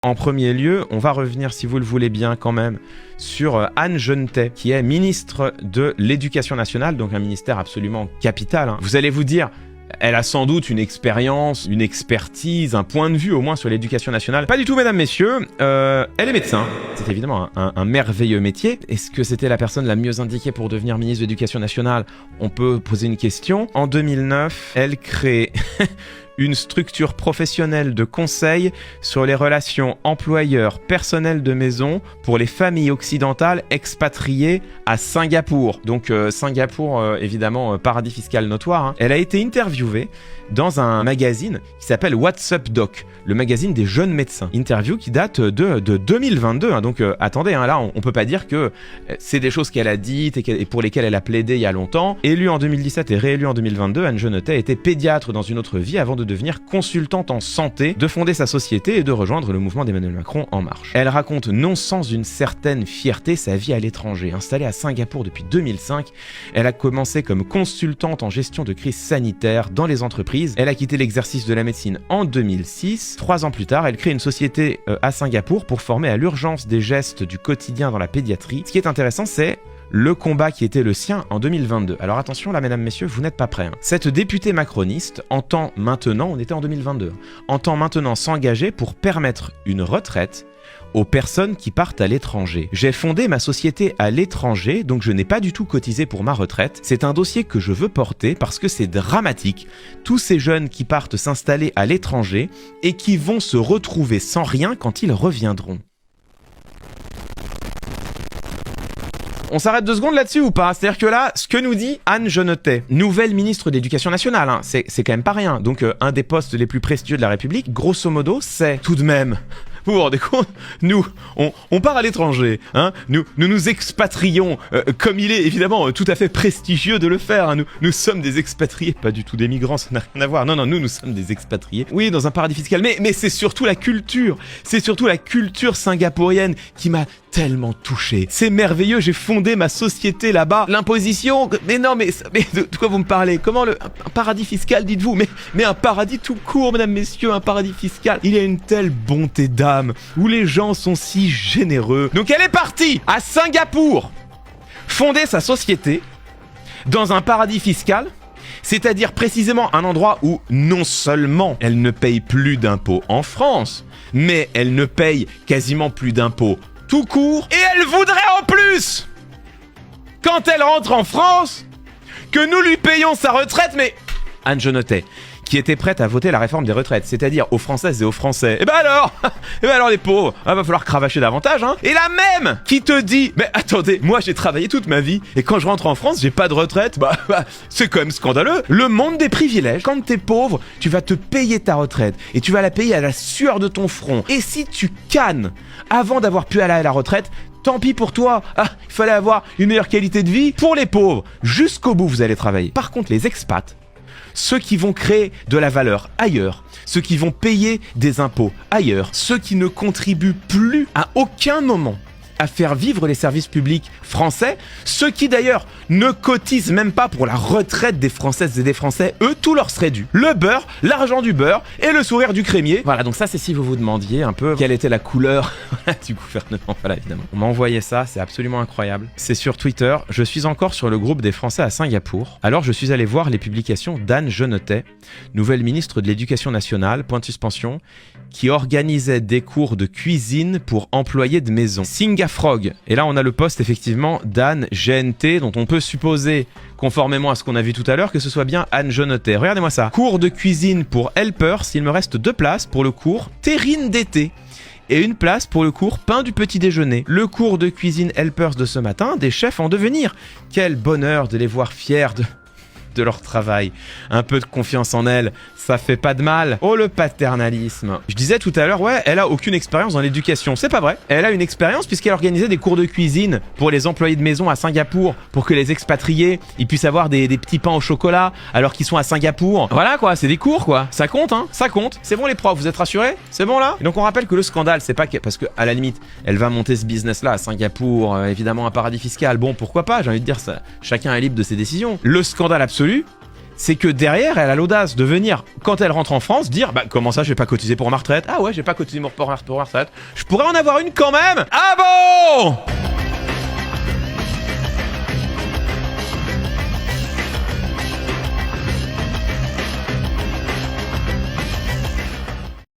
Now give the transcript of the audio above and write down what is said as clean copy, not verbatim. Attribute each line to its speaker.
Speaker 1: En premier lieu, on va revenir, si vous le voulez bien quand même, sur Anne Genetet, qui est ministre de l'Éducation nationale, donc un ministère absolument capital. Hein. Vous allez vous dire, elle a sans doute une expérience, une expertise, un point de vue au moins sur l'éducation nationale. Pas du tout, mesdames, messieurs. Elle est médecin. C'est évidemment un merveilleux métier. Est-ce que c'était la personne la mieux indiquée pour devenir ministre de l'Éducation nationale? On peut poser une question. En 2009, elle crée une structure professionnelle de conseil sur les relations employeurs-personnel de maison pour les familles occidentales expatriées à Singapour. Donc Singapour, évidemment, paradis fiscal notoire. Hein. Elle a été interviewée dans un magazine qui s'appelle What's Up Doc, le magazine des jeunes médecins. Interview qui date de 2022. Hein. Donc attendez, hein, là on peut pas dire que c'est des choses qu'elle a dites et pour lesquelles elle a plaidé il y a longtemps. Élue en 2017 et réélue en 2022, Anne Genetet était pédiatre dans une autre vie avant de devenir consultante en santé, de fonder sa société et de rejoindre le mouvement d'Emmanuel Macron En Marche. Elle raconte non sans une certaine fierté sa vie à l'étranger. Installée à Singapour depuis 2005, elle a commencé comme consultante en gestion de crise sanitaire dans les entreprises. Elle a quitté l'exercice de la médecine en 2006. 3 ans plus tard, elle crée une société à Singapour pour former à l'urgence des gestes du quotidien dans la pédiatrie. Ce qui est intéressant, c'est le combat qui était le sien en 2022. Alors attention là, mesdames, messieurs, vous n'êtes pas prêts. Hein. Cette députée macroniste entend maintenant, on était en 2022, entend maintenant s'engager pour permettre une retraite aux personnes qui partent à l'étranger. J'ai fondé ma société à l'étranger, donc je n'ai pas du tout cotisé pour ma retraite. C'est un dossier que je veux porter parce que c'est dramatique. Tous ces jeunes qui partent s'installer à l'étranger et qui vont se retrouver sans rien quand ils reviendront. On s'arrête 2 secondes là-dessus ou pas? C'est-à-dire que là, ce que nous dit Anne Genetet, nouvelle ministre de l'Éducation nationale, hein, c'est quand même pas rien. Donc un des postes les plus prestigieux de la République, grosso modo, c'est tout de même... Vous vous rendez compte? Nous, on part à l'étranger, hein? Nous expatrions, comme il est évidemment tout à fait prestigieux de le faire. Hein? Nous sommes des expatriés, pas du tout des migrants, ça n'a rien à voir. Non, nous sommes des expatriés. Oui, dans un paradis fiscal, mais c'est surtout la culture. C'est surtout la culture singapourienne qui m'a tellement touché. C'est merveilleux, j'ai fondé ma société là-bas. L'imposition, mais non, mais de quoi vous me parlez? Comment un paradis fiscal, dites-vous? Mais un paradis tout court, mesdames, messieurs, un paradis fiscal. Il y a une telle bonté d'âme, où les gens sont si généreux. Donc elle est partie à Singapour fonder sa société dans un paradis fiscal, c'est-à-dire précisément un endroit où non seulement elle ne paye plus d'impôts en France, mais elle ne paye quasiment plus d'impôts tout court, et elle voudrait en plus, quand elle rentre en France, que nous lui payions sa retraite, mais... Anne Genetet, qui était prête à voter la réforme des retraites, c'est-à-dire aux Françaises et aux Français. Et ben alors les pauvres, va falloir cravacher davantage, hein. Et la même qui te dit, mais attendez, moi j'ai travaillé toute ma vie, et quand je rentre en France, j'ai pas de retraite, c'est quand même scandaleux. Le monde des privilèges, quand t'es pauvre, tu vas te payer ta retraite, et tu vas la payer à la sueur de ton front. Et si tu cannes avant d'avoir pu aller à la retraite, tant pis pour toi. Ah, il fallait avoir une meilleure qualité de vie. Pour les pauvres, jusqu'au bout vous allez travailler. Par contre, les expats, ceux qui vont créer de la valeur ailleurs, ceux qui vont payer des impôts ailleurs, ceux qui ne contribuent plus à aucun moment à faire vivre les services publics français, ceux qui d'ailleurs ne cotisent même pas pour la retraite des Françaises et des Français, eux, tout leur serait dû. Le beurre, l'argent du beurre et le sourire du crémier. Voilà, donc ça c'est si vous vous demandiez un peu quelle était la couleur du gouvernement. Voilà, évidemment. On m'a envoyé ça, c'est absolument incroyable. C'est sur Twitter, je suis encore sur le groupe des Français à Singapour. Alors je suis allé voir les publications d'Anne Genetet, nouvelle ministre de l'Éducation nationale, point de suspension, qui organisait des cours de cuisine pour employés de maison. Singafrog. Et là, on a le poste, effectivement, d'Anne GNT, dont on peut supposer, conformément à ce qu'on a vu tout à l'heure, que ce soit bien Anne Genetet. Regardez-moi ça. Cours de cuisine pour helpers. Il me reste 2 places pour le cours terrine d'été. Et 1 place pour le cours pain du petit déjeuner. Le cours de cuisine helpers de ce matin, des chefs en devenir. Quel bonheur de les voir fiers de leur travail. Un peu de confiance en elle, ça fait pas de mal. Oh, le paternalisme. Je disais tout à l'heure, ouais, elle a aucune expérience dans l'éducation. C'est pas vrai. Elle a une expérience puisqu'elle organisait des cours de cuisine pour les employés de maison à Singapour, pour que les expatriés, ils puissent avoir des petits pains au chocolat alors qu'ils sont à Singapour. Voilà quoi, c'est des cours quoi. Ça compte, hein, ça compte. C'est bon les profs, vous êtes rassurés? C'est bon là? Et donc on rappelle que le scandale, c'est pas que... Parce que à la limite, elle va monter ce business là à Singapour, évidemment un paradis fiscal. Bon, pourquoi pas, j'ai envie de dire ça. Chacun est libre de ses décisions. Le scandale absolu, c'est que derrière, elle a l'audace de venir, quand elle rentre en France, dire bah comment ça, je vais pas cotiser pour ma retraite? Ah ouais, j'ai pas cotisé pour ma retraite. Je pourrais en avoir une quand même? Ah bon?